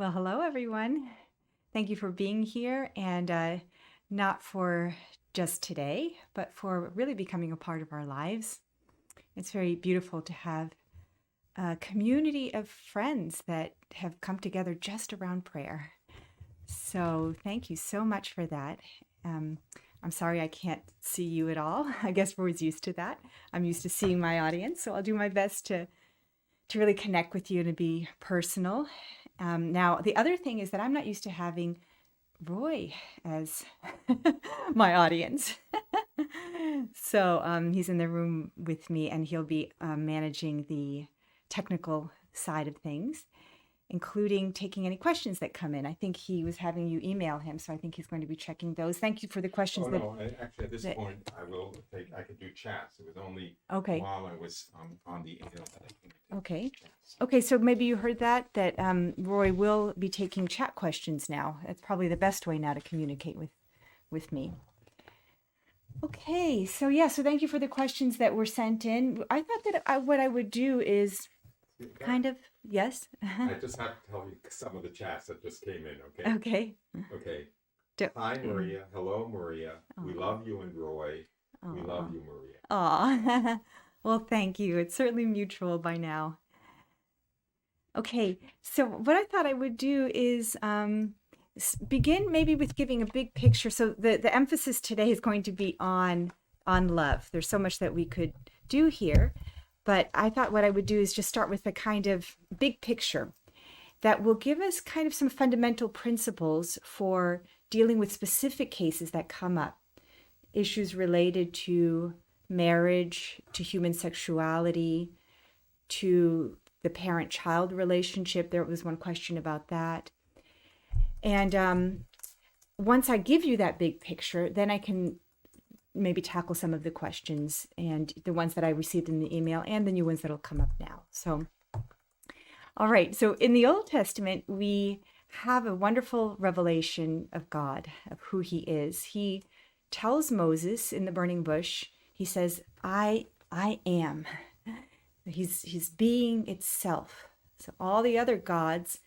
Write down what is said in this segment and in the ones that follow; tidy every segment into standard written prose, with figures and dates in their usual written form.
Well, hello, everyone. Thank you for being here, and not for just today, but for really becoming a part of our lives. It's very beautiful to have a community of friends that have come together just around prayer. So thank you so much for that. Um, I'm sorry I can't see you at all. I guess we're always used to that. I'm used to seeing my audience, so I'll do my best to really connect with you and to be personal. Now, the other thing is that I'm not used to having Roy as my audience. So he's in the room with me and he'll be managing the technical side of things, including taking any questions that come in. I think he was having you email him, so I think he's going to be checking those. Thank you for the questions Oh, that. no, actually, at this that point, I could do chats. It was only okay. while I was on the email that I couldn't take Okay. chats. Okay, so maybe you heard that Roy will be taking chat questions now. That's probably the best way now to communicate with me. Okay, so thank you for the questions that were sent in. I thought that what I would do is kind of, yes. I just have to tell you some of the chats that just came in, okay? Okay. Okay. Do- Hi, Maria. Hello, Maria. We Aw. love you and Roy. We love you, Maria. Aw. Well, thank you. It's certainly mutual by now. Okay, so what I thought I would do is begin maybe with giving a big picture. So the emphasis today is going to be on love. There's so much that we could do here, but I thought what I would do is just start with a kind of big picture that will give us kind of some fundamental principles for dealing with specific cases that come up, issues related to marriage, to human sexuality, to the parent-child relationship. There was one question about that. And once I give you that big picture, then I can maybe tackle some of the questions and the ones that I received in the email and the new ones that'll come up now. So, all right. So in the Old Testament, we have a wonderful revelation of God, of who he is. He tells Moses in the burning bush, he says, I am. He's being itself. So all the other gods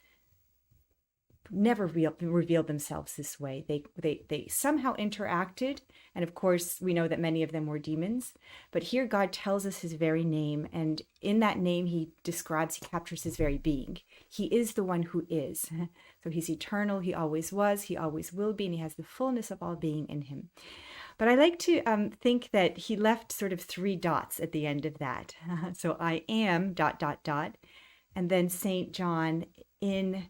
never revealed themselves this way. They somehow interacted, and of course we know that many of them were demons. But here God tells us his very name, and in that name he captures his very being. He is the one who is. So he's eternal. He always was. He always will be, and he has the fullness of all being in him. But I like to think that he left sort of 3 dots at the end of that. So I am ... And then St. John in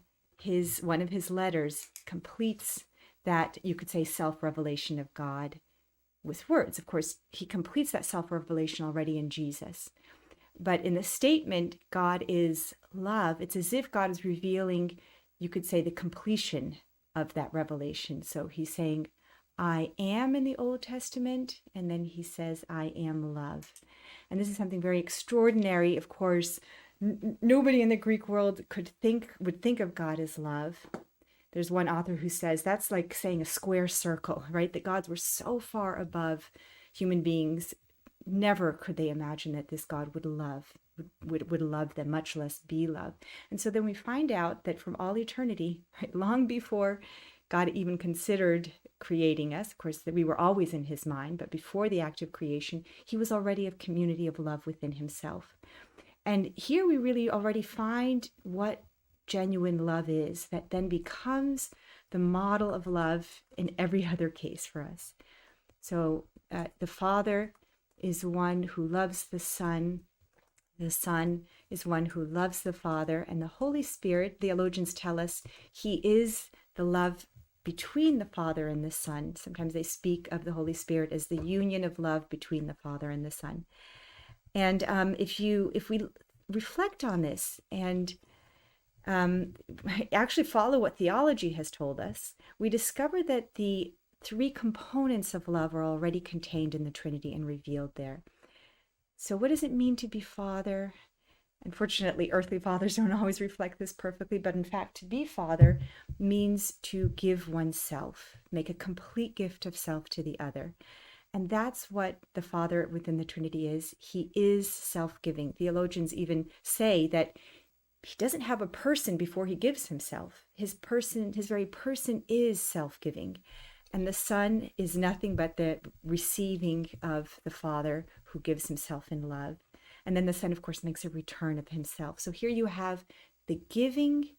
one of his letters completes that, you could say, self-revelation of God with words. Of course, he completes that self-revelation already in Jesus. But in the statement, God is love, it's as if God is revealing, you could say, the completion of that revelation. So he's saying, I am in the Old Testament, and then he says, I am love. And this is something very extraordinary. Of course, nobody in the Greek world would think of God as love. There's one author who says that's like saying a square circle, right? That gods were so far above human beings, never could they imagine that this God would love them, much less be love. And so then we find out that from all eternity, right, long before God even considered creating us, of course, that we were always in his mind, but before the act of creation, he was already a community of love within himself. And here we really already find what genuine love is, that then becomes the model of love in every other case for us. So the Father is one who loves the Son. The Son is one who loves the Father. And the Holy Spirit, theologians tell us, he is the love between the Father and the Son. Sometimes they speak of the Holy Spirit as the union of love between the Father and the Son. And if we reflect on this and actually follow what theology has told us, we discover that the 3 components of love are already contained in the Trinity and revealed there. So what does it mean to be father? Unfortunately, earthly fathers don't always reflect this perfectly, but in fact, to be father means to give oneself, make a complete gift of self to the other. And that's what the Father within the Trinity is. He is self-giving. Theologians even say that he doesn't have a person before he gives himself. His very person is self-giving. And the Son is nothing but the receiving of the Father who gives himself in love. And then the Son, of course, makes a return of himself. So here you have the giving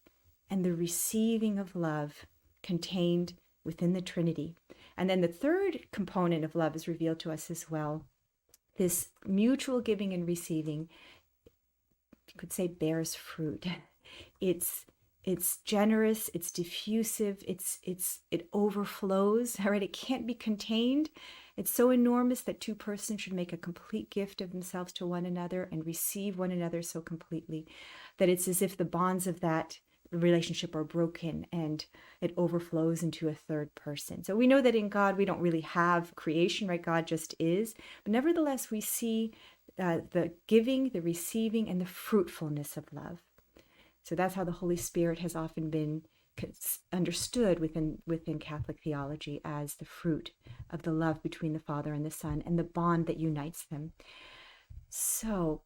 and the receiving of love contained within the Trinity. And then the third component of love is revealed to us as well. This mutual giving and receiving, you could say, bears fruit. It's generous, it's diffusive, it overflows, right? It can't be contained. It's so enormous that two persons should make a complete gift of themselves to one another and receive one another so completely that it's as if the bonds of that relationship are broken and it overflows into a third person. So we know that in God we don't really have creation, right? God just is. But nevertheless, we see the giving, the receiving, and the fruitfulness of love. So that's how the Holy Spirit has often been understood within Catholic theology as the fruit of the love between the Father and the Son and the bond that unites them. So,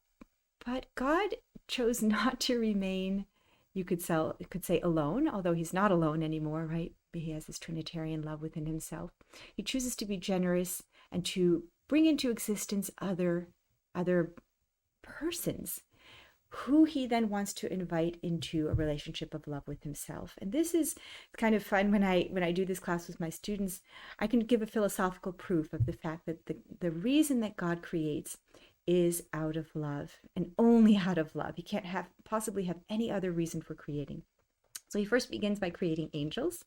but God chose not to remain, you could say, alone, although he's not alone anymore, right? He has this Trinitarian love within himself. He chooses to be generous and to bring into existence other persons who he then wants to invite into a relationship of love with himself. And this is kind of fun when I do this class with my students. I can give a philosophical proof of the fact that the reason that God creates is out of love, and only out of love. He can't possibly have any other reason for creating. So he first begins by creating angels.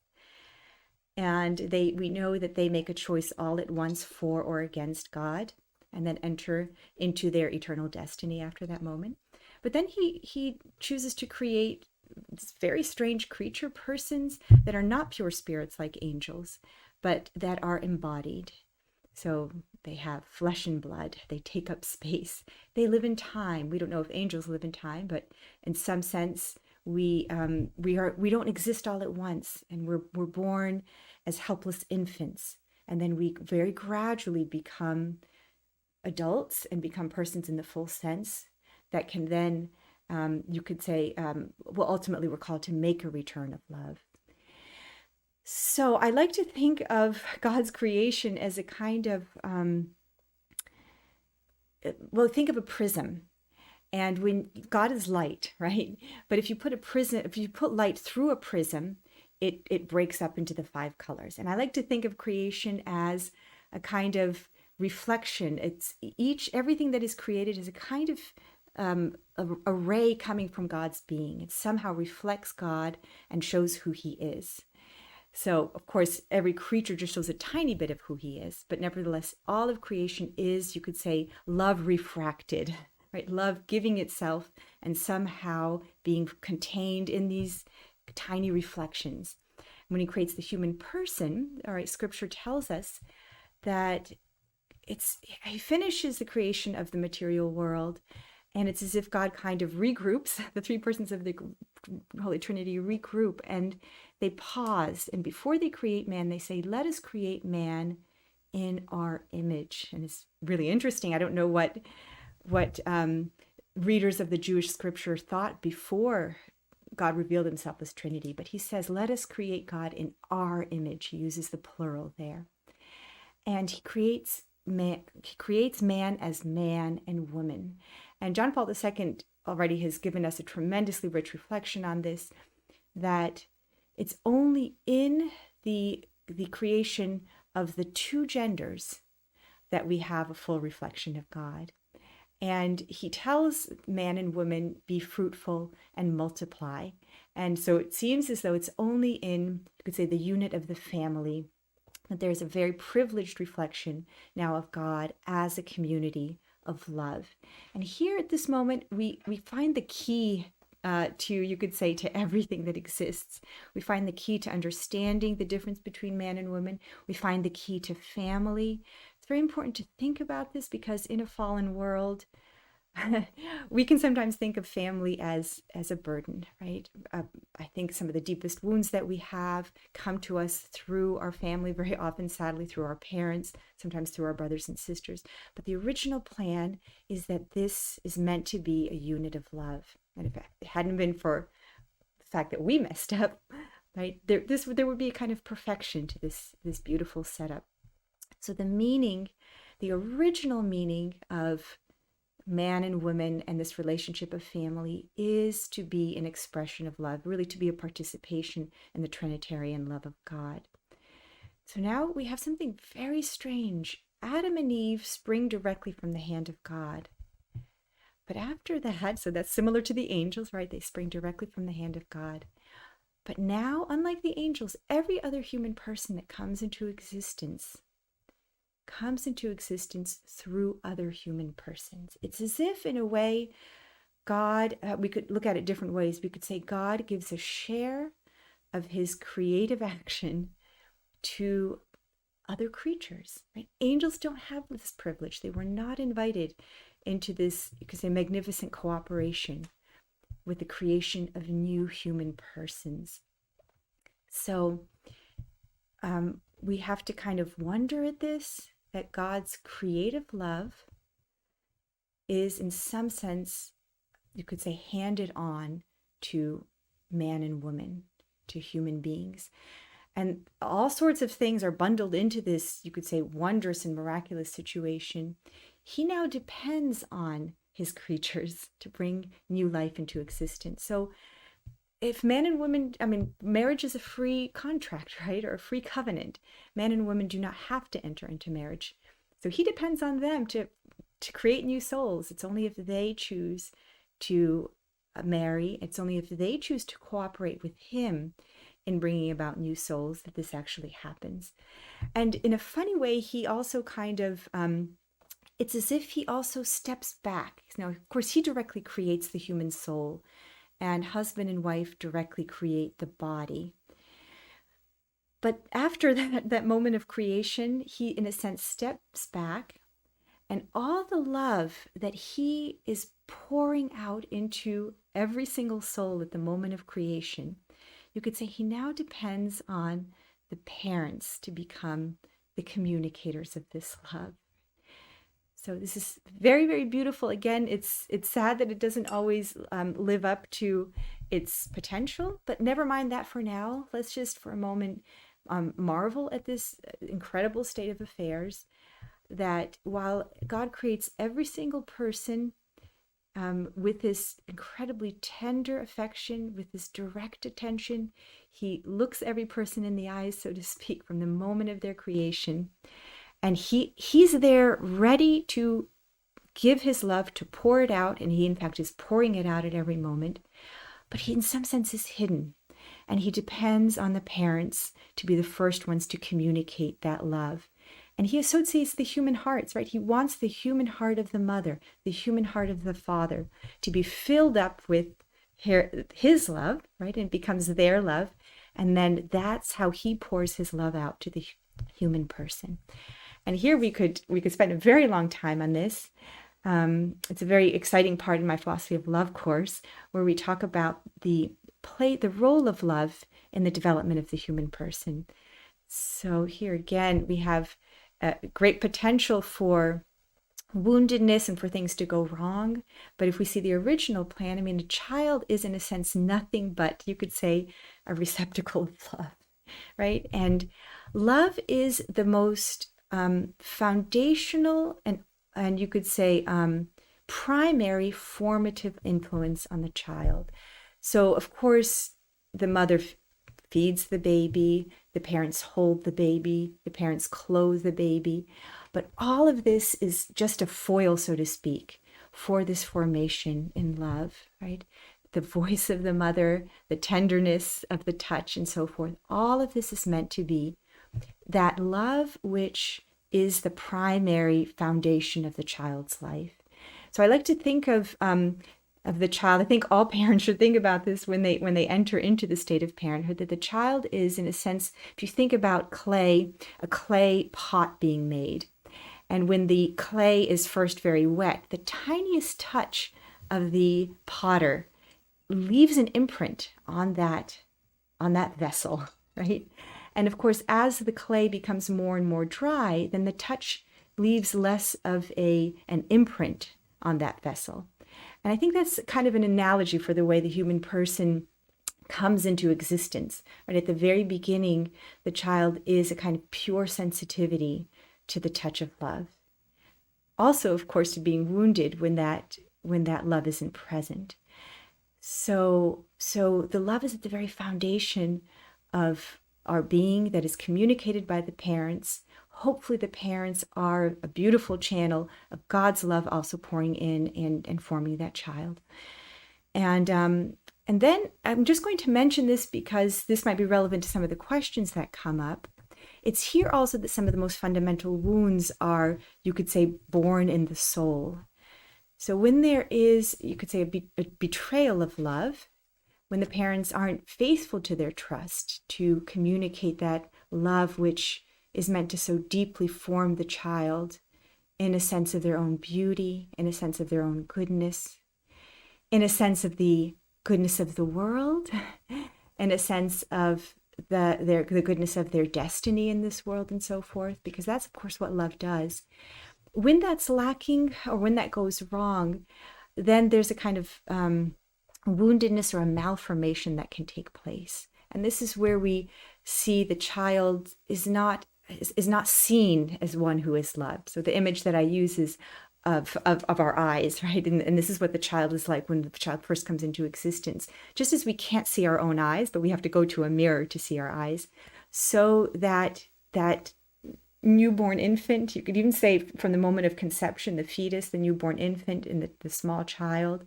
And we know that they make a choice all at once for or against God, and then enter into their eternal destiny after that moment. But then he chooses to create this very strange creature persons that are not pure spirits like angels, but that are embodied. So they have flesh and blood. They take up space. They live in time. We don't know if angels live in time, but in some sense, we don't exist all at once, and we're born as helpless infants, and then we very gradually become adults and become persons in the full sense that can then, you could say, ultimately we're called to make a return of love. So I like to think of God's creation as a kind of, think of a prism. And when God is light, right? But if you put light through a prism, it breaks up into the 5 colors. And I like to think of creation as a kind of reflection. Everything that is created is a kind of a ray coming from God's being. It somehow reflects God and shows who he is. So, of course, every creature just shows a tiny bit of who he is, but nevertheless, all of creation is, you could say, love refracted, right? Love giving itself and somehow being contained in these tiny reflections. When he creates the human person, all right, Scripture tells us that he finishes the creation of the material world, and it's as if God kind of regroups, the 3 persons of the Holy Trinity regroup, and they pause. And before they create man, they say, let us create man in our image. And it's really interesting. I don't know what readers of the Jewish scripture thought before God revealed himself as Trinity, but he says, let us create God in our image. He uses the plural there. And he creates man as man and woman. And John Paul II already has given us a tremendously rich reflection on this, that it's only in the creation of the 2 genders that we have a full reflection of God. And he tells man and woman, be fruitful and multiply. And so it seems as though it's only in, you could say, the unit of the family that there's a very privileged reflection now of God as a community of love. And here at this moment, we find the key to, you could say, to everything that exists. We find the key to understanding the difference between man and woman. We find the key to family. It's very important to think about this because in a fallen world, we can sometimes think of family as a burden, right? I think some of the deepest wounds that we have come to us through our family, very often, sadly, through our parents, sometimes through our brothers and sisters. But the original plan is that this is meant to be a unit of love. And if it hadn't been for the fact that we messed up, right, there would be a kind of perfection to this beautiful setup. So the original meaning of man and woman and this relationship of family is to be an expression of love, really to be a participation in the Trinitarian love of God. So now we have something very strange. Adam and Eve spring directly from the hand of God. But after that, so that's similar to the angels, right? They spring directly from the hand of God. But now, unlike the angels, every other human person that comes into existence through other human persons. It's as if, in a way, God, we could look at it different ways. We could say God gives a share of his creative action to other creatures, right? Angels don't have this privilege. They were not invited into this, you could say, magnificent cooperation with the creation of new human persons. So we have to kind of wonder at this, that God's creative love is, in some sense, you could say, handed on to man and woman, to human beings. And all sorts of things are bundled into this, you could say, wondrous and miraculous situation. He now depends on his creatures to bring new life into existence. So if man and woman, marriage is a free contract, right? Or a free covenant. Man and woman do not have to enter into marriage. So he depends on them to create new souls. It's only if they choose to marry, it's only if they choose to cooperate with him in bringing about new souls that this actually happens. And in a funny way, he also kind of, it's as if he also steps back. Now, of course, he directly creates the human soul, and husband and wife directly create the body. But after that moment of creation, he, in a sense, steps back, and all the love that he is pouring out into every single soul at the moment of creation, you could say he now depends on the parents to become the communicators of this love. So this is very, very beautiful. Again, it's sad that it doesn't always live up to its potential, but never mind that for now. Let's just for a moment marvel at this incredible state of affairs, that while God creates every single person with this incredibly tender affection, with this direct attention, he looks every person in the eyes, so to speak, from the moment of their creation. And he's there ready to give his love, to pour it out. And he, in fact, is pouring it out at every moment. But he, in some sense, is hidden. And he depends on the parents to be the first ones to communicate that love. And he associates the human hearts, right? He wants the human heart of the mother, the human heart of the father to be filled up with his love, right? And it becomes their love. And then that's how he pours his love out to the human person. And here we could spend a very long time on this. It's a very exciting part in my philosophy of love course, where we talk about the role of love in the development of the human person. So here again, we have great potential for woundedness and for things to go wrong. But if we see the original plan, a child is, in a sense, nothing but, you could say, a receptacle of love, right? And love is the most foundational and you could say primary formative influence on the child. So of course the mother feeds the baby, the parents hold the baby, the parents clothe the baby, but all of this is just a foil, so to speak, for this formation in love, right? The voice of the mother, the tenderness of the touch, and so forth. All of this is meant to be that love which is the primary foundation of the child's life. So I like to think of the child. I think all parents should think about this when they enter into the state of parenthood, that the child is, in a sense, if you think about clay, a clay pot being made, And when the clay is first very wet, the tiniest touch of the potter leaves an imprint on that vessel, right? And of course, as the clay becomes more and more dry, then the touch leaves less of an imprint on that vessel. And I think that's kind of an analogy for the way the human person comes into existence. Right at the very beginning, the child is a kind of pure sensitivity to the touch of love. Also, of course, to being wounded when that love isn't present. So the love is at the very foundation of our being that is communicated by the parents. Hopefully the parents are a beautiful channel of God's love also pouring in and forming that child. And then I'm just going to mention this because this might be relevant to some of the questions that come up. It's here also that some of the most fundamental wounds are, you could say, born in the soul. So when there is, you could say, a betrayal of love, when the parents aren't faithful to their trust to communicate that love which is meant to so deeply form the child in a sense of their own beauty, in a sense of their own goodness, in a sense of the goodness of the world, in a sense of the goodness of their destiny in this world and so forth, because that's, of course, what love does. When that's lacking or when that goes wrong, then there's a kind of woundedness or a malformation that can take place. And this is where we see the child is not seen as one who is loved. So the image that I use is of our eyes, right? And this is what the child is like when the child first comes into existence. Just as we can't see our own eyes, but we have to go to a mirror to see our eyes, so that newborn infant, you could even say from the moment of conception, the fetus, the newborn infant, and the small child,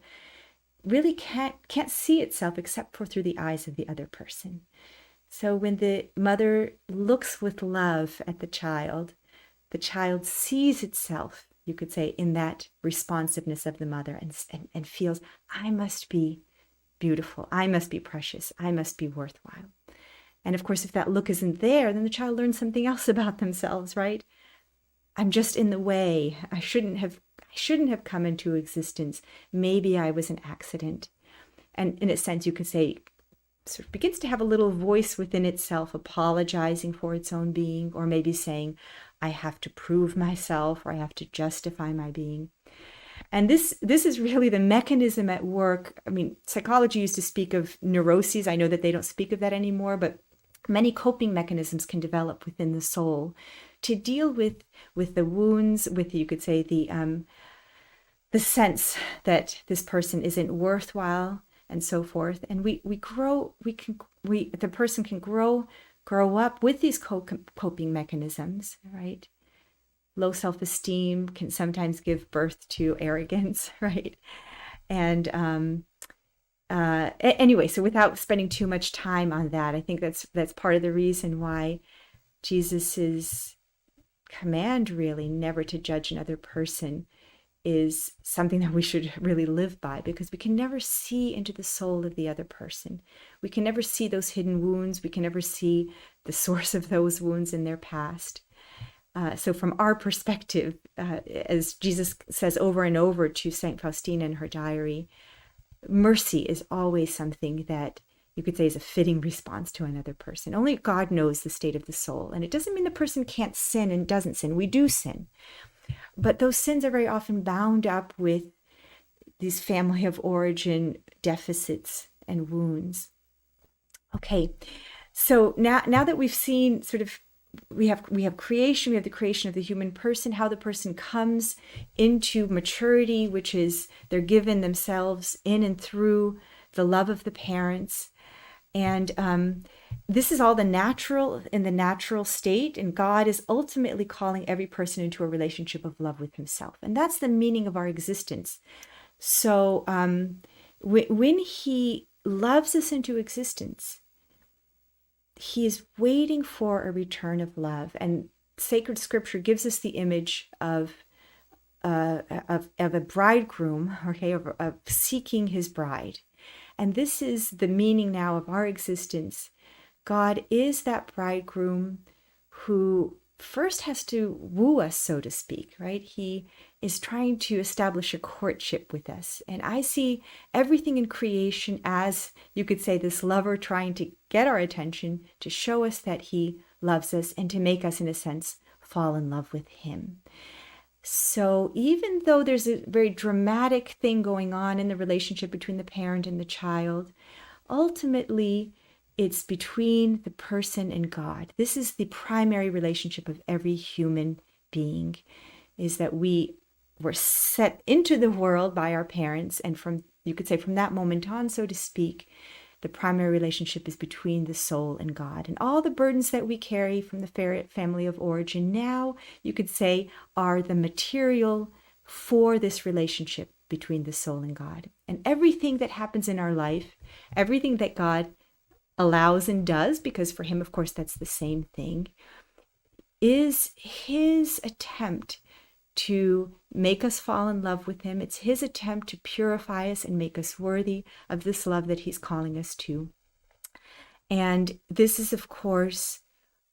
really can't see itself except for through the eyes of the other person. So when the mother looks with love at the child sees itself, you could say, in that responsiveness of the mother and feels, I must be beautiful, I must be precious, I must be worthwhile. And of course, if that look isn't there, then the child learns something else about themselves, right? I'm just in the way. I shouldn't have come into existence. Maybe I was an accident. And in a sense, you could say, sort of begins to have a little voice within itself, apologizing for its own being, or maybe saying, I have to prove myself, or I have to justify my being. And this is really the mechanism at work. I mean, psychology used to speak of neuroses. I know that they don't speak of that anymore, but many coping mechanisms can develop within the soul to deal with the wounds, with, you could say, the sense that this person isn't worthwhile and so forth. And the person can grow up with these coping mechanisms, right? Low self-esteem can sometimes give birth to arrogance, right? And anyway, so without spending too much time on that, I think that's part of the reason why Jesus's command, really, never to judge another person, is something that we should really live by, because we can never see into the soul of the other person. We can never see those hidden wounds. We can never see the source of those wounds in their past. So from our perspective, as Jesus says over and over to St. Faustina in her diary, mercy is always something that you could say is a fitting response to another person. Only God knows the state of the soul. And it doesn't mean the person can't sin and doesn't sin. We do sin. But those sins are very often bound up with these family of origin deficits and wounds. Okay, so now that we've seen sort of, we have creation, we have the creation of the human person, how the person comes into maturity, which is they're given themselves in and through the love of the parents. And this is all in the natural state, and God is ultimately calling every person into a relationship of love with himself. And that's the meaning of our existence. So when he loves us into existence, he is waiting for a return of love. And sacred scripture gives us the image of a bridegroom, okay, of seeking his bride. And this is the meaning now of our existence. God is that bridegroom who first has to woo us, so to speak, right? He is trying to establish a courtship with us. And I see everything in creation as, you could say, this lover trying to get our attention, to show us that he loves us and to make us, in a sense, fall in love with him. So even though there's a very dramatic thing going on in the relationship between the parent and the child, ultimately, it's between the person and God. This is the primary relationship of every human being, is that we were set into the world by our parents. And from, you could say, from that moment on, so to speak, the primary relationship is between the soul and God. And all the burdens that we carry from the family of origin now, you could say, are the material for this relationship between the soul and God. And everything that happens in our life, everything that God allows and does, because for him, of course, that's the same thing, is his attempt to make us fall in love with him. It's his attempt to purify us and make us worthy of this love that he's calling us to. And this is, of course,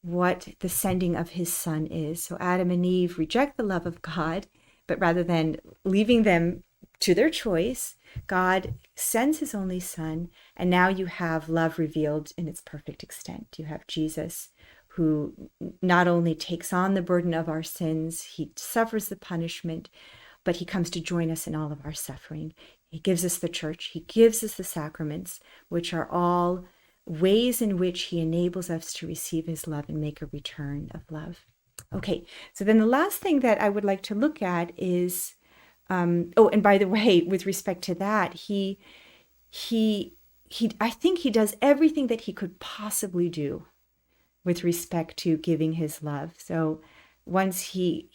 what the sending of his son is. So Adam and Eve reject the love of God, but rather than leaving them to their choice, God sends his only son, and now you have love revealed in its perfect extent. You have Jesus, who not only takes on the burden of our sins, he suffers the punishment, but he comes to join us in all of our suffering. He gives us the church, he gives us the sacraments, which are all ways in which he enables us to receive his love and make a return of love. Okay, so then the last thing that I would like to look at is, and by the way, with respect to that, I think he does everything that he could possibly do with respect to giving his love. So once he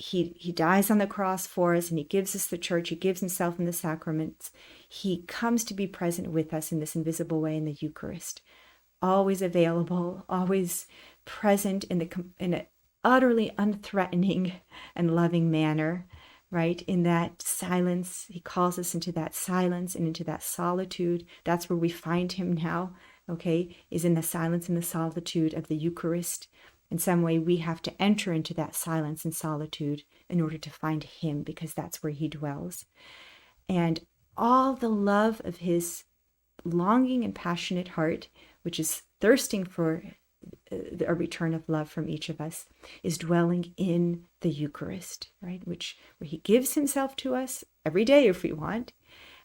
dies on the cross for us and he gives us the church, he gives himself in the sacraments, he comes to be present with us in this invisible way in the Eucharist, always available, always present in an utterly unthreatening and loving manner, right? In that silence, he calls us into that silence and into that solitude. That's where we find him now, okay, is in the silence and the solitude of the Eucharist. In some way, we have to enter into that silence and solitude in order to find him, because that's where he dwells. And all the love of his longing and passionate heart, which is thirsting for a return of love from each of us, is dwelling in the Eucharist, right? Where he gives himself to us every day if we want,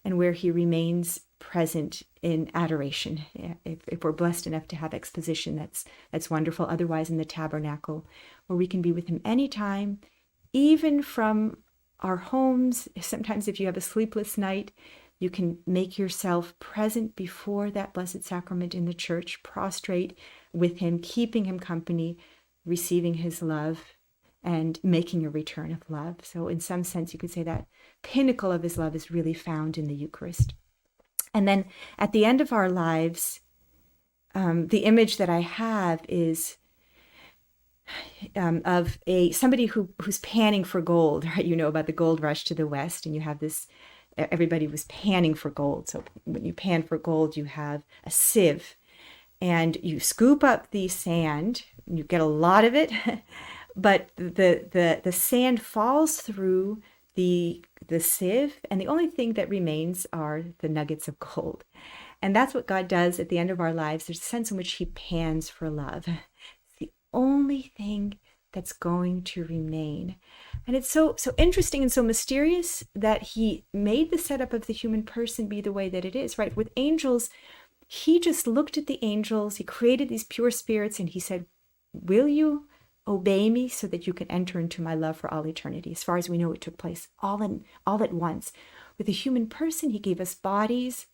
and where he remains present in adoration. If we're blessed enough to have exposition, that's wonderful. Otherwise, in the tabernacle, where we can be with him anytime, even from our homes. Sometimes if you have a sleepless night, you can make yourself present before that blessed sacrament in the church, prostrate with him, keeping him company, receiving his love, and making a return of love. So in some sense, you could say that pinnacle of his love is really found in the Eucharist. And then at the end of our lives, the image that I have is of somebody who's panning for gold, right? You know about the gold rush to the West, and you have this, everybody was panning for gold. So when you pan for gold, you have a sieve, and you scoop up the sand, and you get a lot of it, but the sand falls through the sieve, and the only thing that remains are the nuggets of gold. And that's what God does at the end of our lives. There's a sense in which he pans for love. It's the only thing that's going to remain. And it's so interesting and so mysterious that he made the setup of the human person be the way that it is, right? With angels, he just looked at the angels, he created these pure spirits, and he said, will you obey me so that you can enter into my love for all eternity? As far as we know, it took place all at once. With the human person, he gave us bodies,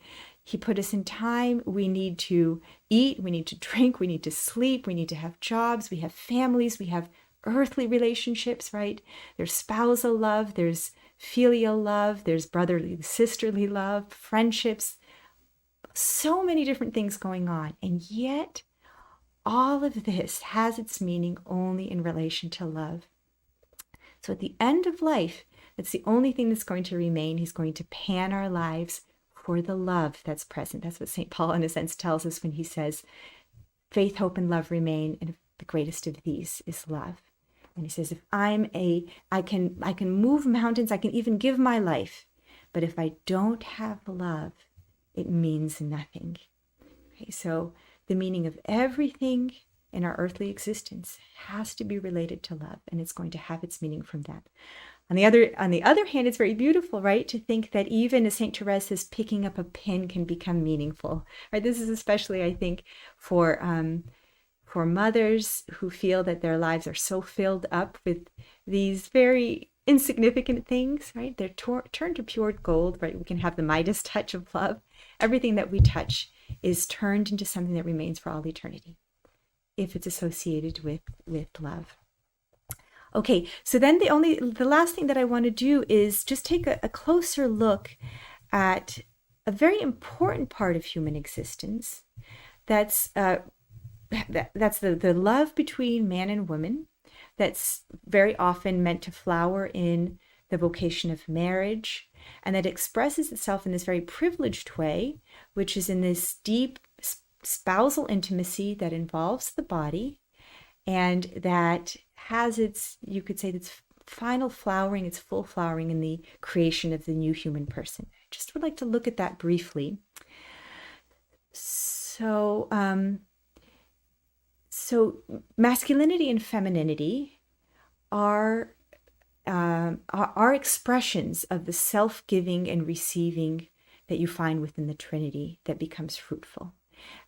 he put us in time. We need to eat, we need to drink, we need to sleep, we need to have jobs, we have families, we have earthly relationships, right? There's spousal love, there's filial love, there's brotherly, sisterly love, friendships, so many different things going on. And yet, all of this has its meaning only in relation to love. So at the end of life, that's the only thing that's going to remain. He's going to pan our lives for the love that's present. That's what St. Paul, in a sense, tells us when he says, faith, hope, and love remain, and the greatest of these is love. And he says, if I can move mountains, I can even give my life. But if I don't have love, it means nothing. Okay, so the meaning of everything in our earthly existence has to be related to love, and it's going to have its meaning from that. On the other hand, it's very beautiful, right, to think that even as Saint Therese says, picking up a pin can become meaningful. Right? This is especially, I think, for mothers who feel that their lives are so filled up with these very insignificant things, right? They're turned to pure gold, right? We can have the Midas touch of love. Everything that we touch is turned into something that remains for all eternity if it's associated with love. Okay, so then the last thing that I want to do is just take a closer look at a very important part of human existence. That's the love between man and woman. That's very often meant to flower in the vocation of marriage, and that expresses itself in this very privileged way, which is in this deep spousal intimacy that involves the body, and that has its, you could say, its final flowering, its full flowering in the creation of the new human person. I just would like to look at that briefly. So masculinity and femininity are expressions of the self-giving and receiving that you find within the Trinity that becomes fruitful.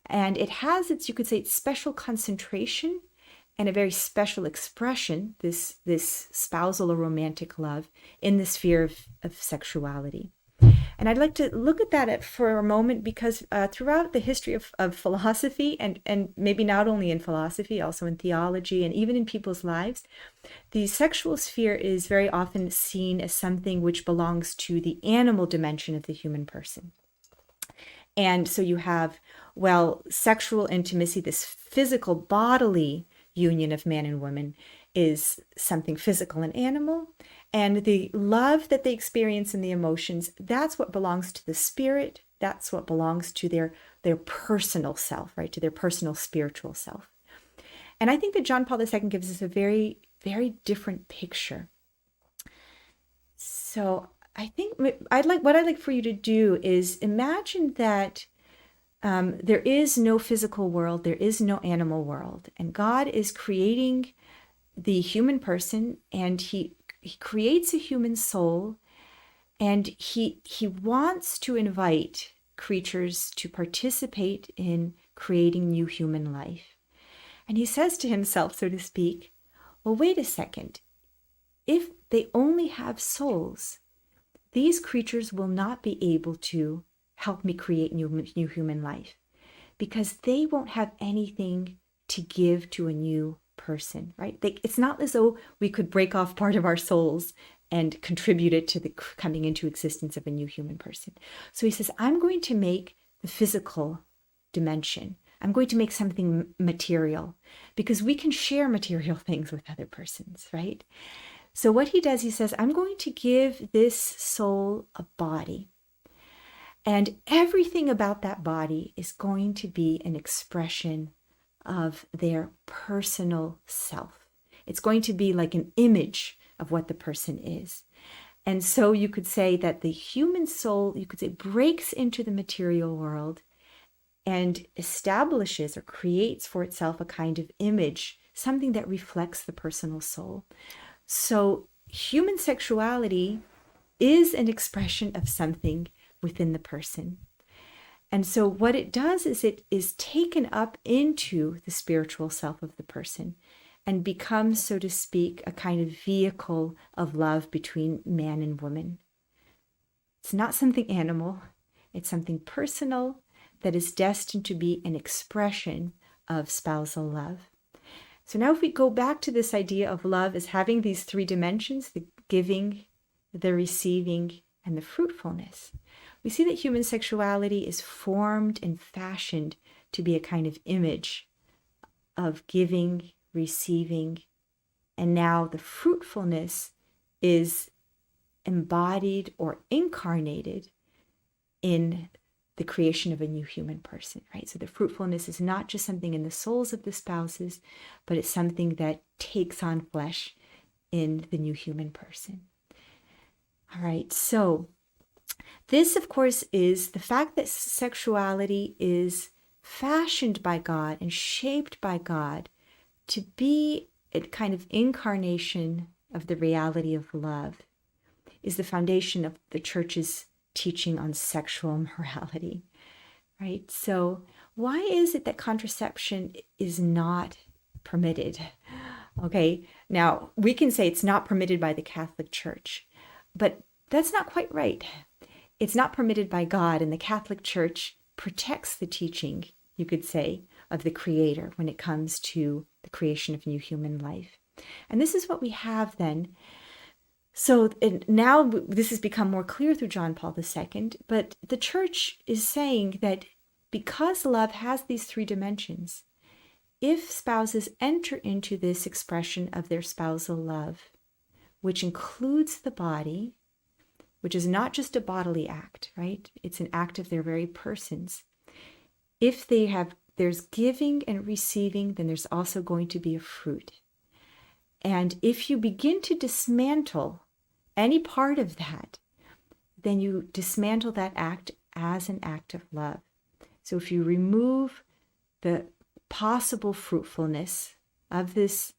And it has its, you could say, its special concentration and a very special expression, this spousal or romantic love, in the sphere of sexuality. And I'd like to look at that for a moment because throughout the history of philosophy, and maybe not only in philosophy, also in theology and even in people's lives, the sexual sphere is very often seen as something which belongs to the animal dimension of the human person. And so you have, sexual intimacy, this physical bodily union of man and woman, is something physical and animal. And the love that they experience in the emotions, that's what belongs to the spirit. That's what belongs to their personal self, right? To their personal spiritual self. And I think that John Paul II gives us a very, very different picture. So I think what I'd like for you to do is imagine that there is no physical world, there is no animal world, and God is creating the human person, and he creates a human soul, and he wants to invite creatures to participate in creating new human life. And he says to himself, so to speak, well, wait a second. If they only have souls, these creatures will not be able to help me create new human life because they won't have anything to give to a new person, right? It's not as though we could break off part of our souls and contribute it to the coming into existence of a new human person. So he says, I'm going to make the physical dimension. I'm going to make something material because we can share material things with other persons, right? So what he does, he says, I'm going to give this soul a body. And everything about that body is going to be an expression of their personal self. It's going to be like an image of what the person is. And so you could say that the human soul, you could say, breaks into the material world and establishes or creates for itself a kind of image, something that reflects the personal soul. So human sexuality is an expression of something within the person. And so what it does is it is taken up into the spiritual self of the person and becomes, so to speak, a kind of vehicle of love between man and woman. It's not something animal. It's something personal that is destined to be an expression of spousal love. So now if we go back to this idea of love as having these three dimensions, the giving, the receiving, and the fruitfulness, we see that human sexuality is formed and fashioned to be a kind of image of giving, receiving, and now the fruitfulness is embodied or incarnated in the creation of a new human person, right? So the fruitfulness is not just something in the souls of the spouses, but it's something that takes on flesh in the new human person. All right, so this, of course, is the fact that sexuality is fashioned by God and shaped by God to be a kind of incarnation of the reality of love is the foundation of the church's teaching on sexual morality, right? So why is it that contraception is not permitted? Okay, now we can say it's not permitted by the Catholic Church, but that's not quite right. It's not permitted by God, and the Catholic Church protects the teaching, you could say, of the Creator when it comes to the creation of new human life. And this is what we have then. So now this has become more clear through John Paul II, but the Church is saying that because love has these three dimensions, if spouses enter into this expression of their spousal love, which includes the body, which is not just a bodily act, right? It's an act of their very persons. If there's giving and receiving, then there's also going to be a fruit. And if you begin to dismantle any part of that, then you dismantle that act as an act of love. So if you remove the possible fruitfulness of this,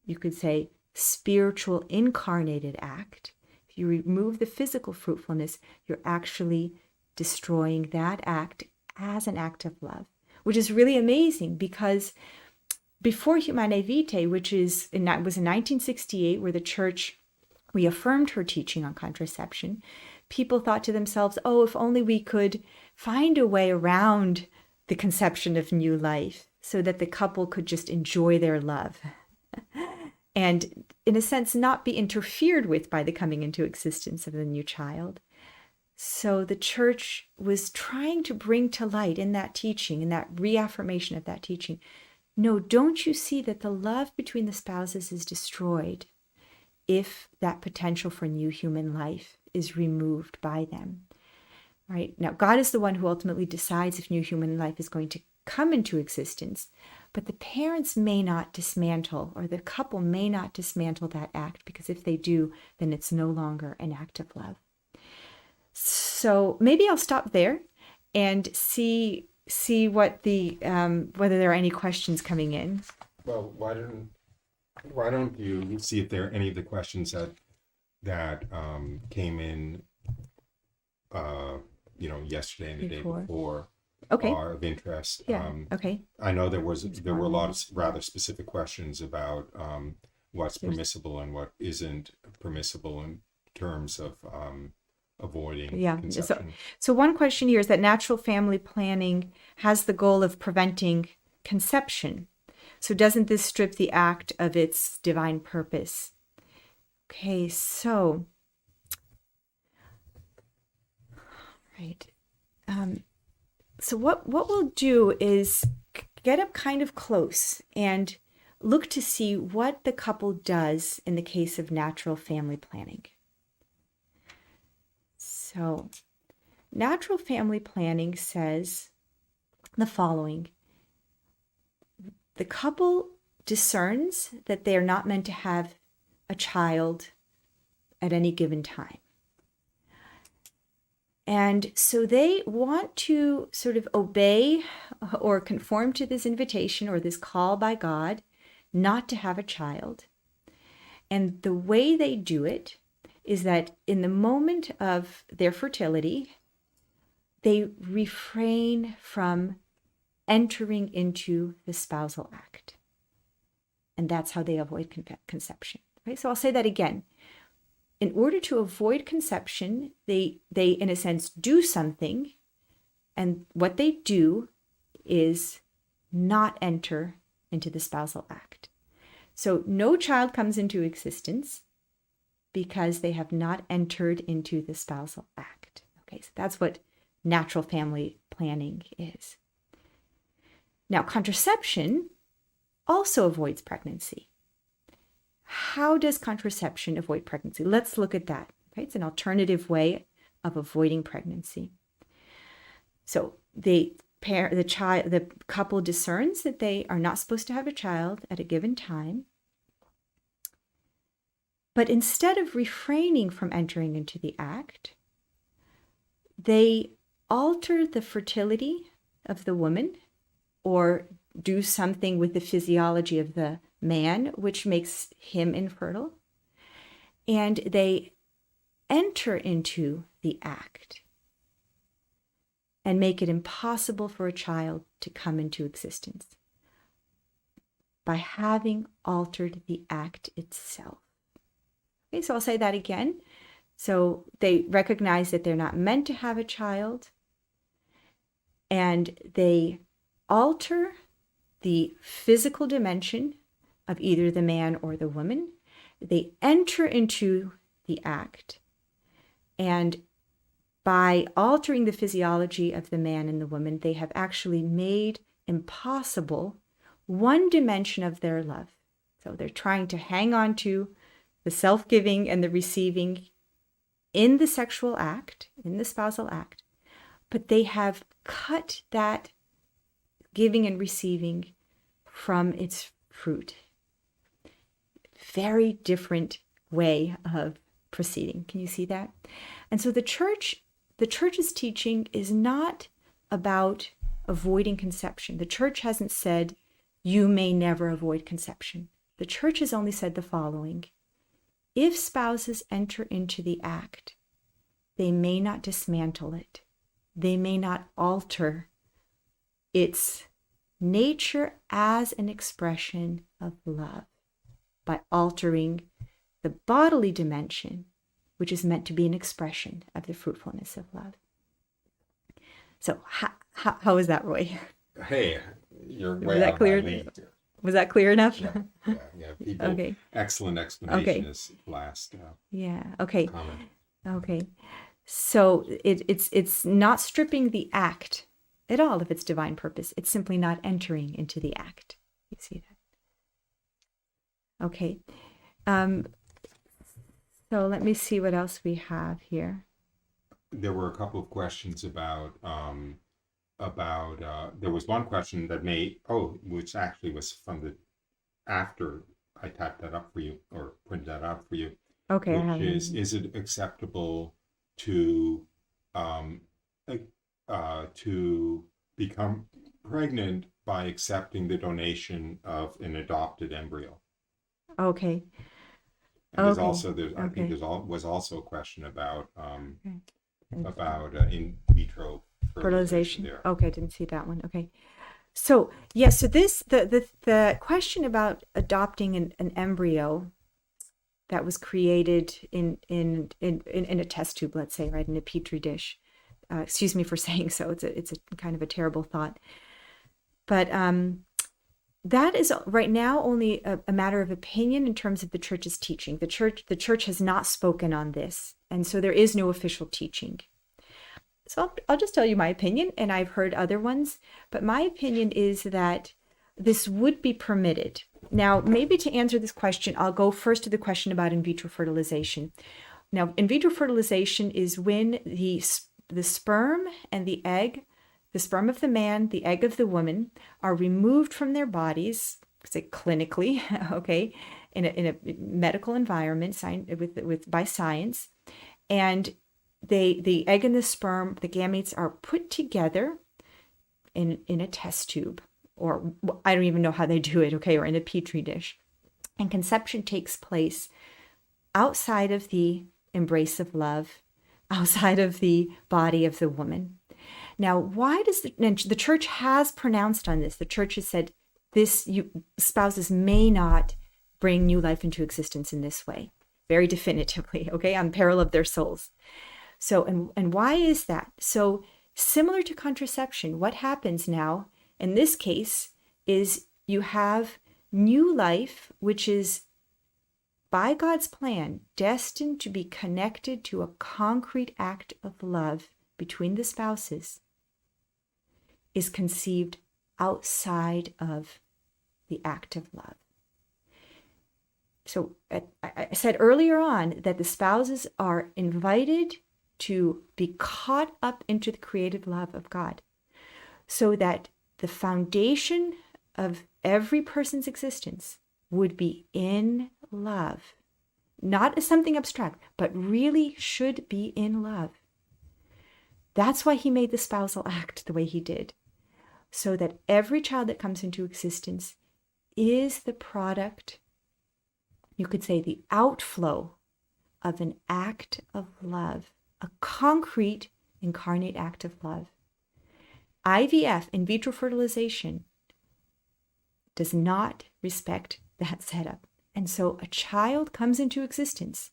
you could say, spiritual incarnated act, if you remove the physical fruitfulness, you're actually destroying that act as an act of love, which is really amazing because before Humanae Vitae, which was in 1968, where the Church reaffirmed her teaching on contraception, people thought to themselves, oh, if only we could find a way around the conception of new life so that the couple could just enjoy their love and, in a sense, not be interfered with by the coming into existence of the new child. So the Church was trying to bring to light in that teaching, in that reaffirmation of that teaching, no, don't you see that the love between the spouses is destroyed if that potential for new human life is removed by them, right? Now, God is the one who ultimately decides if new human life is going to come into existence, but the parents may not dismantle, or the couple may not dismantle that act, because if they do, then it's no longer an act of love. So maybe I'll stop there and see what the whether there are any questions coming in. Well, why don't you see if there are any of the questions that came in, yesterday and the day before Okay. are of interest. Yeah. Okay. I know there were a lot of rather specific questions about what's permissible and what isn't permissible in terms of avoiding conception. So one question here is that natural family planning has the goal of preventing conception. So doesn't this strip the act of its divine purpose? Okay, so, right. So what we'll do is get up kind of close and look to see what the couple does in the case of natural family planning. So, natural family planning says the following. The couple discerns that they are not meant to have a child at any given time. And so they want to sort of obey or conform to this invitation or this call by God not to have a child. And the way they do it is that in the moment of their fertility, they refrain from entering into the spousal act. And that's how they avoid conception. Right? So I'll say that again. In order to avoid conception, they in a sense do something, and what they do is not enter into the spousal act. So no child comes into existence because they have not entered into the spousal act. Okay, so that's what natural family planning is. Now, contraception also avoids pregnancy. How does contraception avoid pregnancy? Let's look at that. Okay? It's an alternative way of avoiding pregnancy. So the couple discerns that they are not supposed to have a child at a given time. But instead of refraining from entering into the act, they alter the fertility of the woman or do something with the physiology of the man, which makes him infertile. And they enter into the act and make it impossible for a child to come into existence by having altered the act itself. Okay, so I'll say that again. So they recognize that they're not meant to have a child, and they alter the physical dimension of either the man or the woman. They enter into the act, and by altering the physiology of the man and the woman, they have actually made impossible one dimension of their love. So they're trying to hang on to the self-giving and the receiving in the sexual act, in the spousal act, but they have cut that giving and receiving from its fruit. Very different way of proceeding. Can you see that? And so the church's teaching is not about avoiding conception. The church hasn't said, you may never avoid conception. The church has only said the following: if spouses enter into the act, they may not dismantle it. They may not alter its nature as an expression of love by altering the bodily dimension, which is meant to be an expression of the fruitfulness of love. So how is that, Roy? Hey, you're way out of my league. Was that clear enough? Yeah. People, okay. Excellent explanation is last Okay. comment. Okay. So it's not stripping the act at all of its divine purpose. It's simply not entering into the act. You see that? Okay. So let me see what else we have here. There were a couple of questions about there was one question that which actually was from the after I typed that up for you or printed that out for you. Okay. Which is it acceptable to become pregnant by accepting the donation of an adopted embryo? Okay. And there's also I think was also a question about in vitro fertilization. There. Okay, I didn't see that one. Okay. So so this the question about adopting an embryo that was created in a test tube, let's say, right, in a petri dish. Excuse me for saying so. It's a kind of a terrible thought, but that is right now only a matter of opinion in terms of the church's teaching. The church has not spoken on this, and so there is no official teaching. So I'll just tell you my opinion, and I've heard other ones, but my opinion is that this would be permitted. Now, maybe to answer this question, I'll go first to the question about in vitro fertilization. Now, in vitro fertilization is when the sperm and the egg, the sperm of the man, the egg of the woman, are removed from their bodies, say clinically, okay, in a medical environment, by science, and the egg and the sperm, the gametes, are put together in a test tube, or I don't even know how they do it, okay, or in a petri dish, and conception takes place outside of the embrace of love, outside of the body of the woman. Now, why does the church has pronounced on this? The church has said spouses may not bring new life into existence in this way, very definitively, okay, on peril of their souls. So, and why is that? So, similar to contraception, what happens now in this case is you have new life, which is by God's plan destined to be connected to a concrete act of love between the spouses, is conceived outside of the act of love. So I said earlier on that the spouses are invited to be caught up into the creative love of God, so that the foundation of every person's existence would be in love, not as something abstract, but really should be in love. That's why he made the spousal act the way he did, so that every child that comes into existence is the product, you could say the outflow of an act of love, a concrete, incarnate act of love. IVF, in vitro fertilization, does not respect that setup. And so a child comes into existence,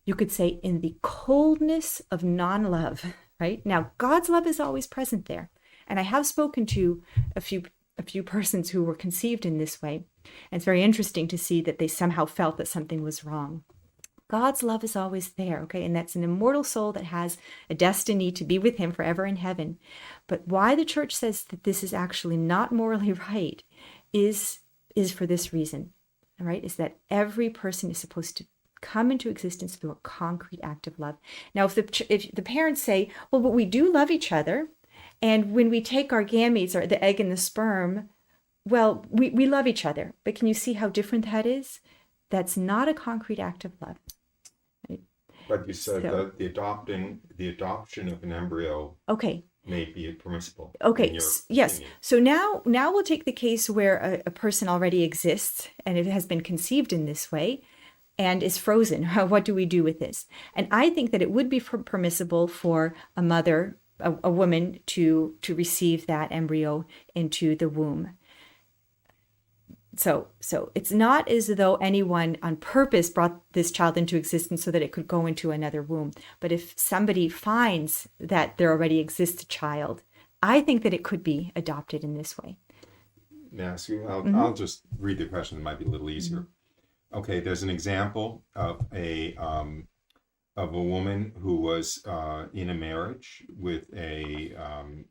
you could say, in the coldness of non-love, right? Now, God's love is always present there. And I have spoken to a few persons who were conceived in this way. And it's very interesting to see that they somehow felt that something was wrong. God's love is always there, okay? And that's an immortal soul that has a destiny to be with him forever in heaven. But why the church says that this is actually not morally right is for this reason, all right? Is that every person is supposed to come into existence through a concrete act of love. Now, if the parents say, well, but we do love each other, and when we take our gametes, or the egg and the sperm, well, we love each other. But can you see how different that is? That's not a concrete act of love. Right? But you said that the adoption of an embryo may be permissible. Okay, yes. So now we'll take the case where a person already exists and it has been conceived in this way and is frozen. What do we do with this? And I think that it would be permissible for a mother, a woman, to receive that embryo into the womb. So it's not as though anyone on purpose brought this child into existence so that it could go into another womb. But if somebody finds that there already exists a child, I think that it could be adopted in this way. Yeah, so I'll just read the question. It might be a little easier. Okay, there's an example of a woman who was in a marriage with a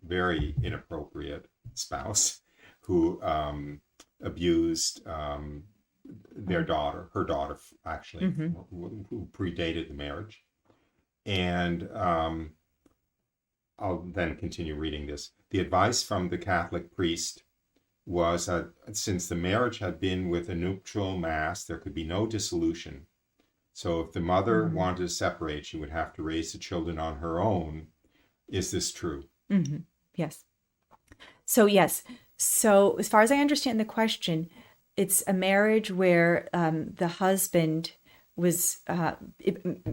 very inappropriate spouse who abused her daughter actually, who predated the marriage. And I'll then continue reading this. The advice from the Catholic priest was that since the marriage had been with a nuptial mass, there could be no dissolution. So if the mother wanted to separate, she would have to raise the children on her own. Is this true? Yes. So yes. So as far as I understand the question, it's a marriage where the husband was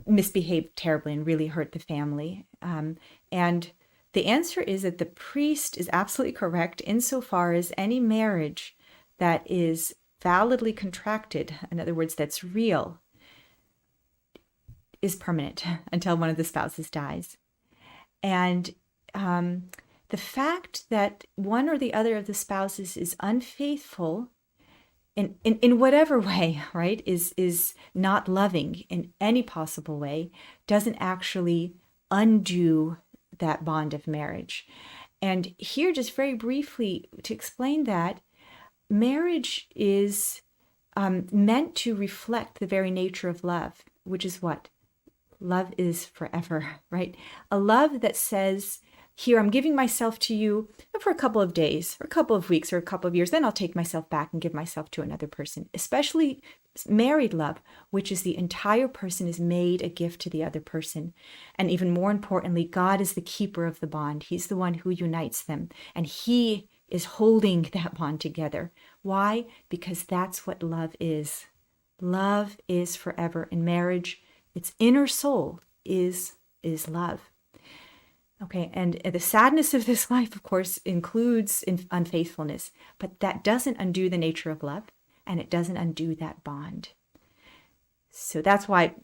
misbehaved terribly and really hurt the family. And the answer is that the priest is absolutely correct insofar as any marriage that is validly contracted, in other words, that's real, is permanent until one of the spouses dies. And the fact that one or the other of the spouses is unfaithful in whatever way, right, is not loving in any possible way, doesn't actually undo that bond of marriage. And here, just very briefly to explain that, marriage is meant to reflect the very nature of love, which is what? Love is forever, right? A love that says, here, I'm giving myself to you for a couple of days, or a couple of weeks, or a couple of years, then I'll take myself back and give myself to another person, especially married love, which is the entire person is made a gift to the other person. And even more importantly, God is the keeper of the bond. He's the one who unites them, and he is holding that bond together. Why? Because that's what love is. Love is forever. In marriage, its inner soul is love. Okay, and the sadness of this life, of course, includes unfaithfulness, but that doesn't undo the nature of love, and it doesn't undo that bond. So that's why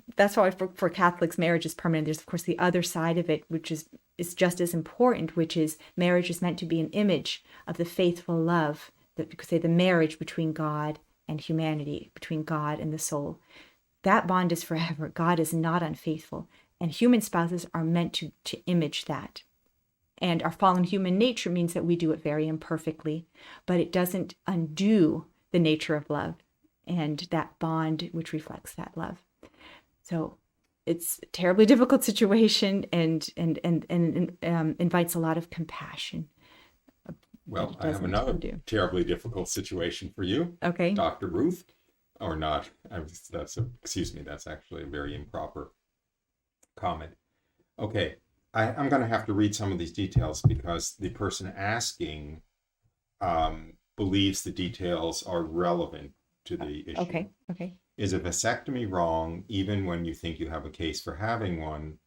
for Catholics, marriage is permanent. There's, of course, the other side of it, which is just as important, which is marriage is meant to be an image of the faithful love, that, because the marriage between God and humanity, between God and the soul. That bond is forever. God is not unfaithful. And human spouses are meant to image that. And our fallen human nature means that we do it very imperfectly, but it doesn't undo the nature of love and that bond which reflects that love. So it's a terribly difficult situation, and invites a lot of compassion. Well, It I have doesn't another do. terribly difficult situation for you, Okay. Dr. Ruth, or not. Excuse me, that's actually a very improper comment. Okay, I'm going to have to read some of these details because the person asking believes the details are relevant to the issue. Okay. Okay. Is a vasectomy wrong even when you think you have a case for having one?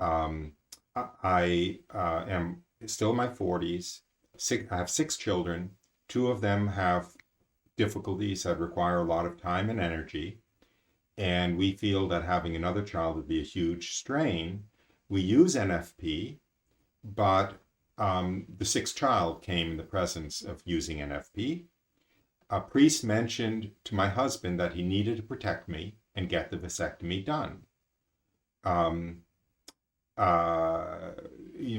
I am still in my 40s. I have 6 children. 2 of them have difficulties that require a lot of time and energy. And we feel that having another child would be a huge strain. We use NFP, but the 6th child came in the presence of using NFP. A priest mentioned to my husband that he needed to protect me and get the vasectomy done.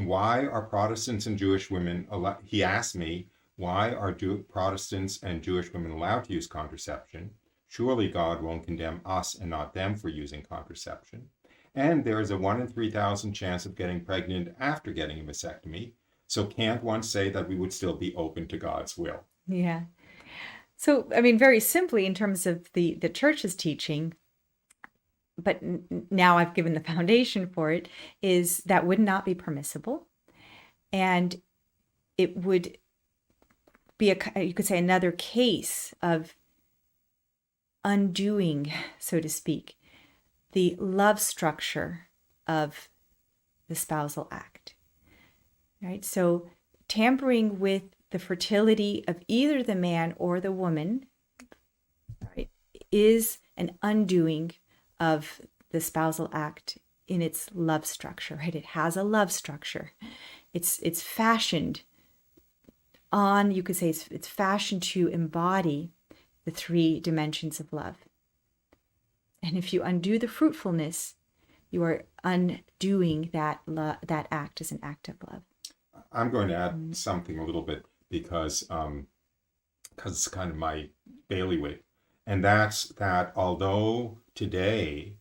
Why are Protestants and Jewish women he asked me, why are Protestants and Jewish women allowed to use contraception? Surely God won't condemn us and not them for using contraception. And there is a 1 in 3,000 chance of getting pregnant after getting a vasectomy. So can't one say that we would still be open to God's will? Yeah. So, I mean, very simply, in terms of the church's teaching, but now I've given the foundation for it, is that would not be permissible. And it would be, you could say, another case of undoing, so to speak, the love structure of the spousal act, right? So tampering with the fertility of either the man or the woman, right, is an undoing of the spousal act in its love structure, right? It has a love structure. It's fashioned on, you could say, it's fashioned to embody the 3 dimensions of love. And if you undo the fruitfulness, you are undoing that act as an act of love. I'm going to add something a little bit because it's kind of my bailiwick. And that's that although today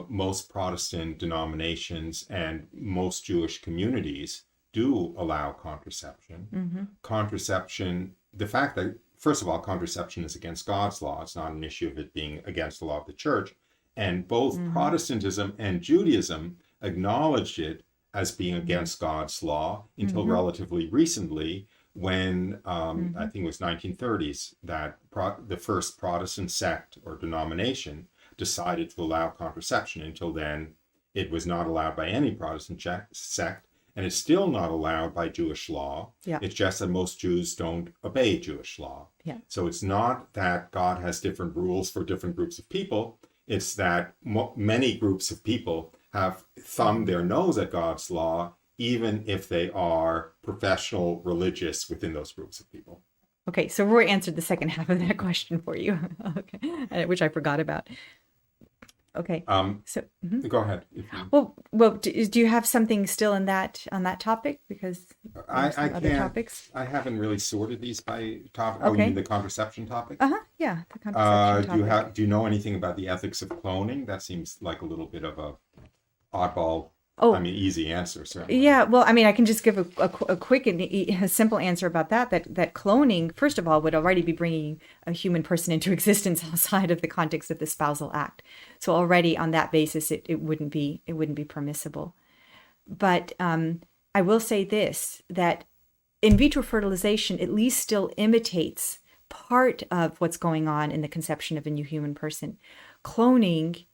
most Protestant denominations and most Jewish communities do allow contraception, contraception, the fact that, first of all, contraception is against God's law. It's not an issue of it being against the law of the church. And both Protestantism and Judaism acknowledged it as being against God's law until relatively recently, when I think it was 1930s that the first Protestant sect or denomination decided to allow contraception. Until then, it was not allowed by any Protestant sect, and it's still not allowed by Jewish law. Yeah. It's just that most Jews don't obey Jewish law. Yeah. So it's not that God has different rules for different groups of people. It's that many groups of people have thumbed their nose at God's law, even if they are professional religious within those groups of people. Okay, so Roy answered the second half of that question for you, okay, which I forgot about. Okay, so Go ahead. well, do you have something still on that topic? Because I other can't. topics. I haven't really sorted these by topic. Okay. Oh, you mean the contraception topic? Yeah, the contraception topic. Do you know anything about the ethics of cloning? That seems like a little bit of a oddball. Oh. I mean, easy answer, certainly. Yeah, well, I mean, I can just give a quick and a simple answer about that cloning, first of all, would already be bringing a human person into existence outside of the context of the spousal act. So already on that basis, it wouldn't be permissible. But I will say this, that in vitro fertilization at least still imitates part of what's going on in the conception of a new human person. Cloning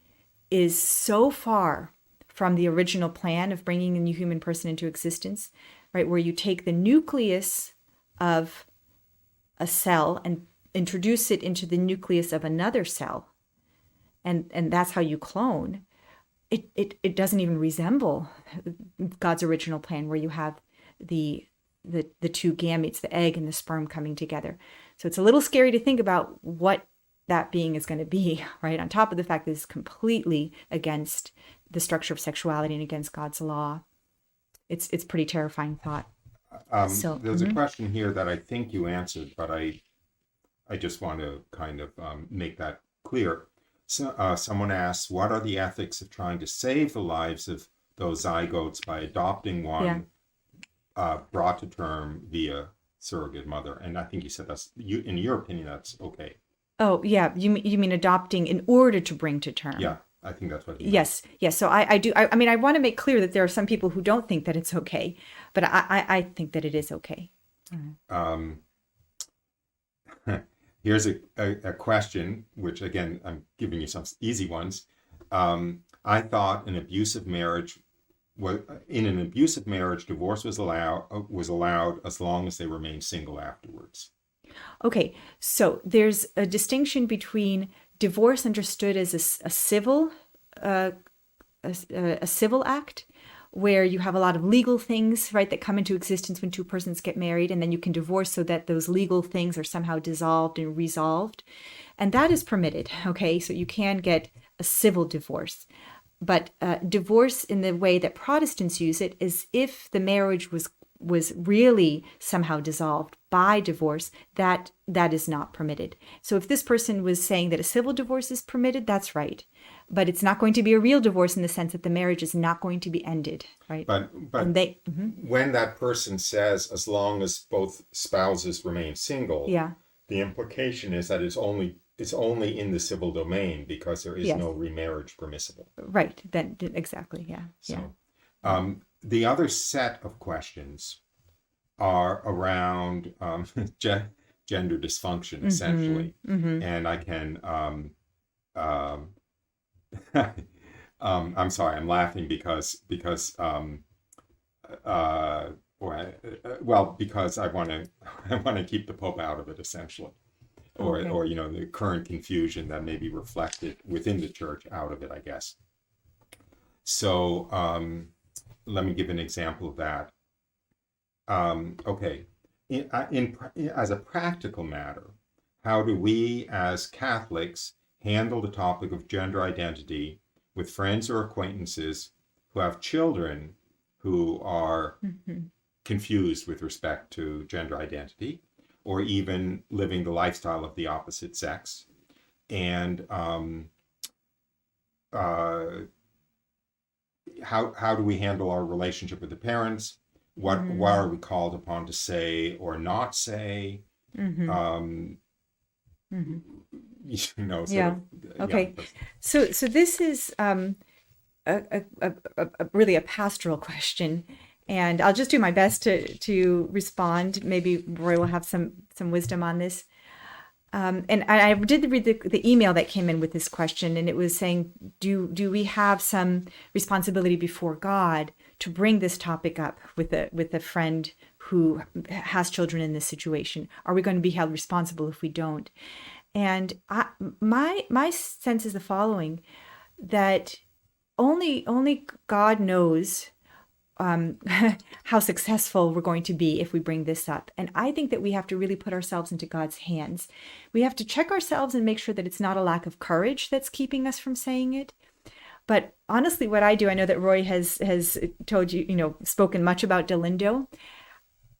is so far from the original plan of bringing a new human person into existence, right, where you take the nucleus of a cell and introduce it into the nucleus of another cell, and that's how you clone. It doesn't even resemble God's original plan, where you have the 2 gametes, the egg and the sperm, coming together. So it's a little scary to think about what that being is going to be, right? On top of the fact that it's completely against the structure of sexuality and against God's law. It's pretty terrifying thought. There's a question here that I think you answered, but I just want to kind of make that clear. Someone asks, what are the ethics of trying to save the lives of those zygotes by adopting one brought to term via surrogate mother? And I think you said in your opinion, that's okay. Oh, yeah. You mean adopting in order to bring to term? Yeah, I think that's what. Yes. So I do. I mean, I want to make clear that there are some people who don't think that it's okay, but I think that it is okay. Here's a question, which again, I'm giving you some easy ones. I thought in an abusive marriage, divorce was allowed as long as they remained single afterwards. Okay, so there's a distinction between divorce understood as a civil act, where you have a lot of legal things, right, that come into existence when two persons get married, and then you can divorce so that those legal things are somehow dissolved and resolved. And that is permitted, okay? So you can get a civil divorce. But divorce in the way that Protestants use it is if the marriage was really somehow dissolved by divorce, that is not permitted. So if this person was saying that a civil divorce is permitted, that's right. But it's not going to be a real divorce in the sense that the marriage is not going to be ended, right? But when that person says, as long as both spouses remain single, the implication is that it's only in the civil domain because there is no remarriage permissible. Right. Then exactly. Yeah. So, the other set of questions are around gender dysfunction, essentially, and I can. I'm sorry, I'm laughing because because I want to keep the Pope out of it, essentially, or the current confusion that may be reflected within the church out of it, I guess. So let me give an example of that. Okay, as a practical matter, how do we as Catholics handle the topic of gender identity with friends or acquaintances who have children who are confused with respect to gender identity, or even living the lifestyle of the opposite sex? And how do we handle our relationship with the parents? What are we called upon to say or not say? Okay. So this is really a pastoral question, and I'll just do my best to respond. Maybe Roy will have some wisdom on this. And I did read the email that came in with this question, and it was saying, do we have some responsibility before God to bring this topic up with a friend who has children in this situation? Are we going to be held responsible if we don't? And my sense is the following: that only God knows how successful we're going to be if we bring this up. And I think that we have to really put ourselves into God's hands. We have to check ourselves and make sure that it's not a lack of courage that's keeping us from saying it. But honestly, what I do, I know that Roy has told you, spoken much about Delindo.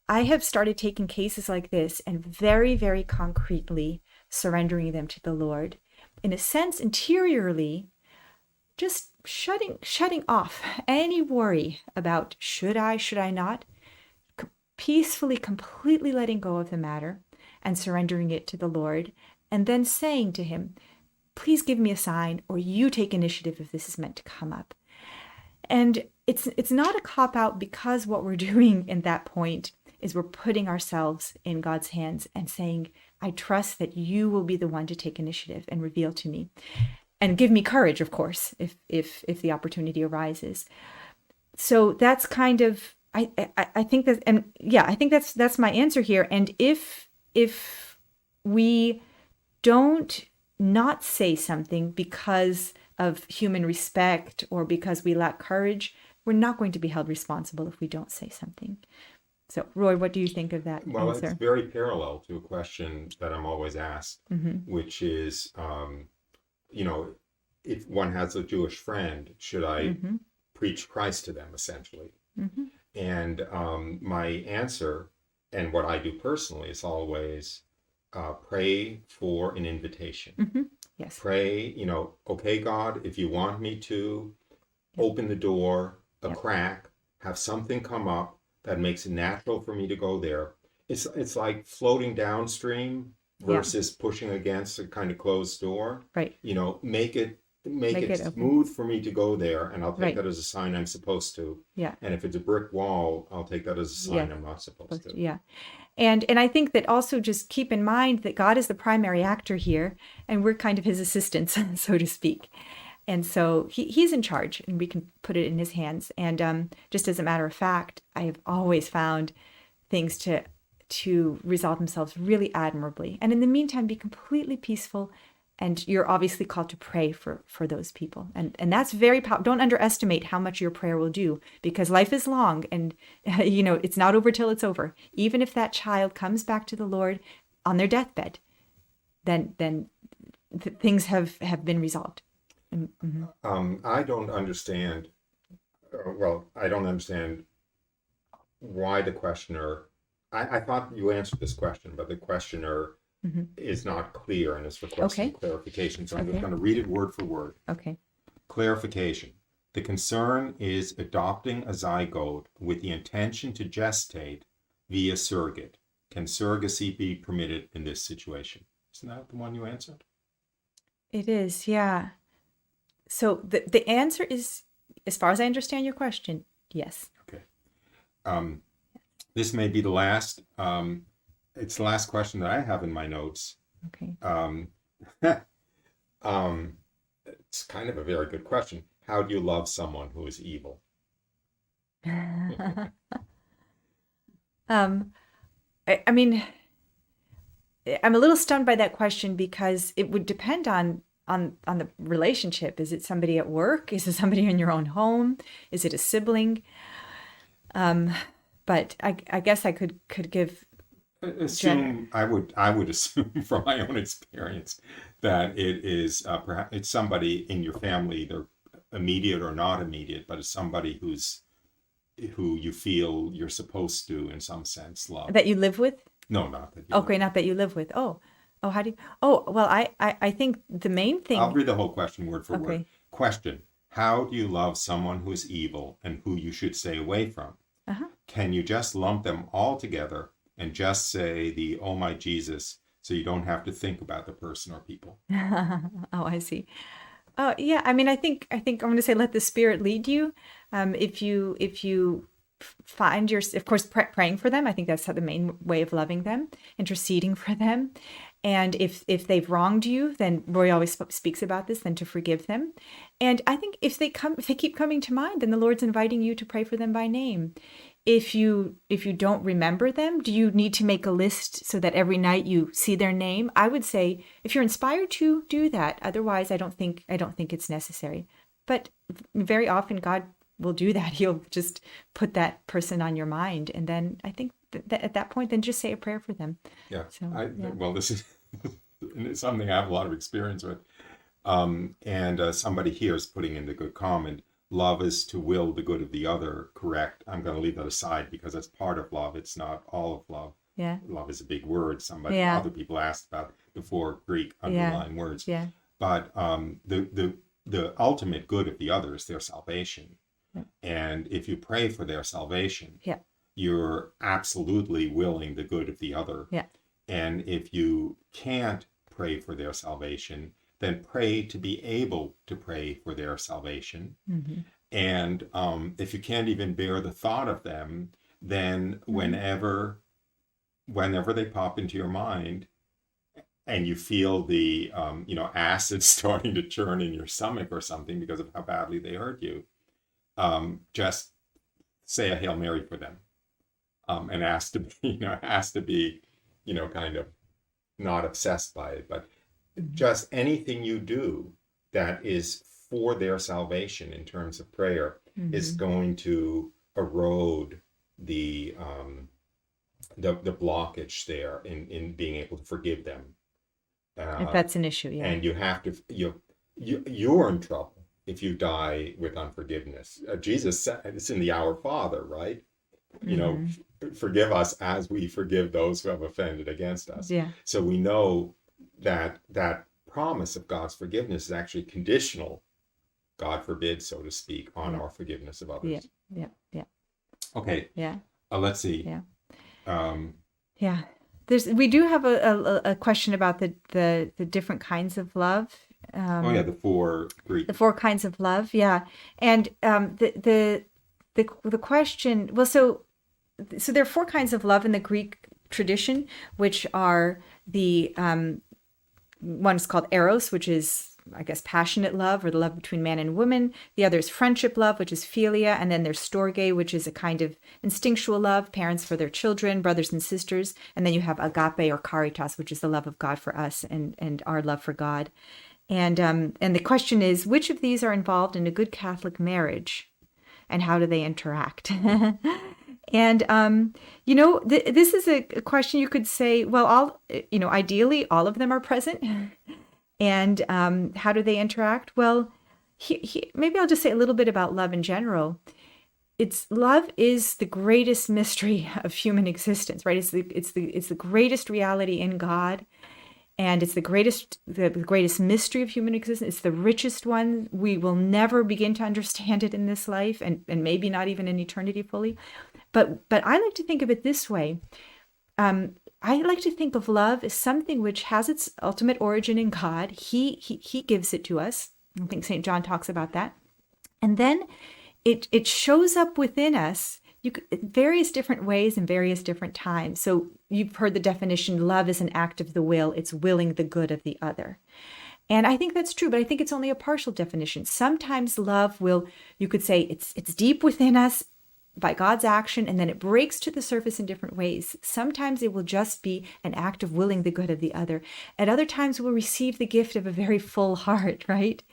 I have started taking cases like this and very, very concretely surrendering them to the Lord. In a sense, interiorly, just shutting off any worry about should I not, peacefully, completely letting go of the matter and surrendering it to the Lord, and then saying to him, please give me a sign, or you take initiative if this is meant to come up. And it's not a cop-out, because what we're doing in that point is we're putting ourselves in God's hands and saying, I trust that you will be the one to take initiative and reveal to me. And give me courage, of course, if the opportunity arises. So that's kind of, I think that, and yeah, I think that's my answer here. And if we don't not say something because of human respect or because we lack courage, we're not going to be held responsible if we don't say something. So, Roy, what do you think of that answer? It's very parallel to a question that I'm always asked, which is, if one has a Jewish friend, should I preach Christ to them, essentially? And my answer, and what I do personally, is always pray for an invitation. Yes. Pray, okay, God, if you want me to Yep. open the door, a Yep. crack, have something come up that makes it natural for me to go there. It's like floating downstream Yeah. versus pushing against a kind of closed door. Right. Make it Make it open. smooth for me to go there, and I'll take Right. that as a sign I'm supposed to. Yeah. And if it's a brick wall, I'll take that as a sign Yeah. I'm not supposed to. Yeah. And I think that also just keep in mind that God is the primary actor here, and we're kind of his assistants, so to speak. And so he's in charge, and we can put it in his hands. And just as a matter of fact, I have always found things to resolve themselves really admirably. And in the meantime, be completely peaceful. And you're obviously called to pray for those people. And that's very powerful. Don't underestimate how much your prayer will do, because life is long, and it's not over till it's over. Even if that child comes back to the Lord on their deathbed, then things have been resolved. I don't understand. I don't understand why the questioner. I thought you answered this question, but the questioner is not clear and is requesting clarification. So I'm just going to read it word for word. Okay. Clarification. The concern is adopting a zygote with the intention to gestate via surrogate. Can surrogacy be permitted in this situation? Isn't that the one you answered? It is, yeah. So the answer is, as far as I understand your question, yes. Okay. This may be the last. It's the last question that I have in my notes. Okay. It's kind of a very good question. How do you love someone who is evil? I mean, I'm a little stunned by that question, because it would depend on the relationship. Is it somebody at work? Is it somebody in your own home? Is it a sibling? But I guess I could give. I would assume from my own experience that it is perhaps it's somebody in your family, either immediate or not immediate, but it's somebody who you feel you're supposed to, in some sense, love. That you live with? No, not that you Okay, not that you live with. Oh, how do you? Oh, well, I think the main thing. I'll read the whole question word for word. Okay. Question: how do you love someone who is evil and who you should stay away from? Can you just lump them all together and just say the "Oh my Jesus," so you don't have to think about the person or people? Oh, I see. Oh, yeah. I mean, I think I'm going to say, let the Spirit lead you. If you find of course, praying for them. I think that's the main way of loving them, interceding for them. And if they've wronged you, then Roy always speaks about this, then to forgive them. And I think if they keep coming to mind, then the Lord's inviting you to pray for them by name. If you don't remember them, do you need to make a list so that every night you see their name? I would say, if you're inspired to, do that. Otherwise, I don't think it's necessary. But very often God will do that. He'll just put that person on your mind, and then I think that at that point, then just say a prayer for them. Yeah. So, Well, this is something I have a lot of experience with. And somebody here is putting in the good comment. Love is to will the good of the other. Correct. I'm going to leave that aside because that's part of love. It's not all of love. Yeah. Love is a big word. Other people asked about the 4 Greek underlying words. Yeah. But the ultimate good of the other is their salvation. Yeah. And if you pray for their salvation, Yeah. you're absolutely willing the good of the other. Yeah. And if you can't pray for their salvation, then pray to be able to pray for their salvation. Mm-hmm. And if you can't even bear the thought of them, then whenever they pop into your mind and you feel the acid starting to churn in your stomach or something because of how badly they hurt you, just say a Hail Mary for them, and ask to be kind of not obsessed by it, but just anything you do that is for their salvation in terms of prayer is going to erode the blockage there in being able to forgive them. If that's an issue, yeah. And you have to, you're in trouble if you die with unforgiveness. Jesus said, it's in the Our Father, right? Forgive us as we forgive those who have offended against us. Yeah. So we know that promise of God's forgiveness is actually conditional, God forbid, so to speak, on our forgiveness of others. Yeah. Okay. Yeah. Let's see. Yeah. Um, Yeah. We do have a question about the different kinds of love. the four Greek. The four kinds of love. Yeah. And the question, well, so there are four kinds of love in the Greek tradition, which are the one is called eros, which is, I guess, passionate love, or the love between man and woman. The other is friendship love, which is philia. And then there's storge, which is a kind of instinctual love, parents for their children, brothers and sisters. And then you have agape or caritas, which is the love of God for us and our love for God. And the question is, which of these are involved in a good Catholic marriage, and how do they interact? And, this is a question you could say, well, ideally, all of them are present. And how do they interact? Well, maybe I'll just say a little bit about love in general. Love is the greatest mystery of human existence, right? It's the greatest reality in God. And it's the greatest mystery of human existence. It's the richest one. We will never begin to understand it in this life, and maybe not even in eternity fully. But I like to think of it this way. I like to think of love as something which has its ultimate origin in God. He gives it to us. I think St. John talks about that. And then it shows up within us various different ways in various different times. So you've heard the definition, love is an act of the will. It's willing the good of the other. And I think that's true, but I think it's only a partial definition. Sometimes love you could say it's deep within us by God's action, and then it breaks to the surface in different ways. Sometimes it will just be an act of willing the good of the other. At other times, we'll receive the gift of a very full heart, right?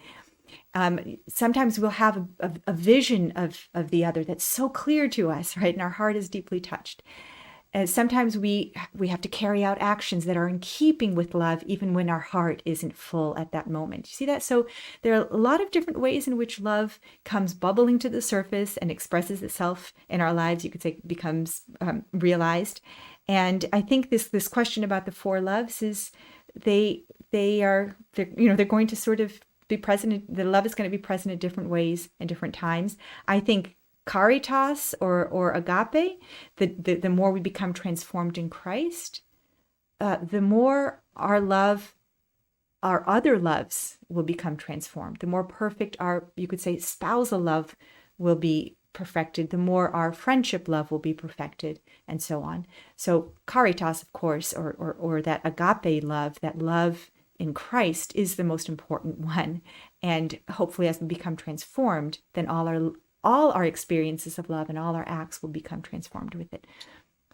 Sometimes we'll have a vision of the other that's so clear to us, right? And our heart is deeply touched. And sometimes we have to carry out actions that are in keeping with love, even when our heart isn't full at that moment. You see that? So there are a lot of different ways in which love comes bubbling to the surface and expresses itself in our lives. You could say becomes realized. And I think this question about the four loves is they're going to sort of be present. The love is going to be present in different ways and different times. I think caritas or agape, the more we become transformed in Christ, the more our other loves will become transformed. The more perfect you could say, spousal love will be perfected. The more our friendship love will be perfected, and so on. So caritas, of course, or that agape love, that love in Christ, is the most important one. And hopefully, as we become transformed, then all our experiences of love and all our acts will become transformed with it.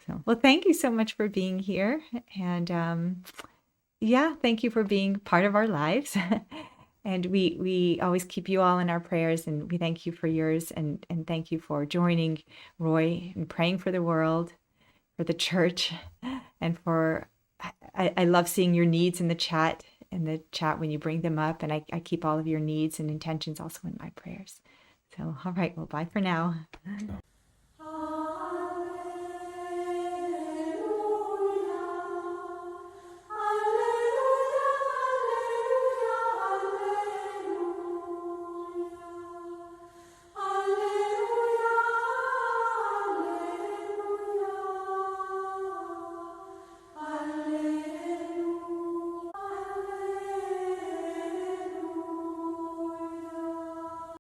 So, well, thank you so much for being here. And thank you for being part of our lives. And we always keep you all in our prayers, and we thank you for yours. And thank you for joining Roy and praying for the world, for the church, and I love seeing your needs in the chat when you bring them up. And I keep all of your needs and intentions also in my prayers. So, all right, well, bye for now.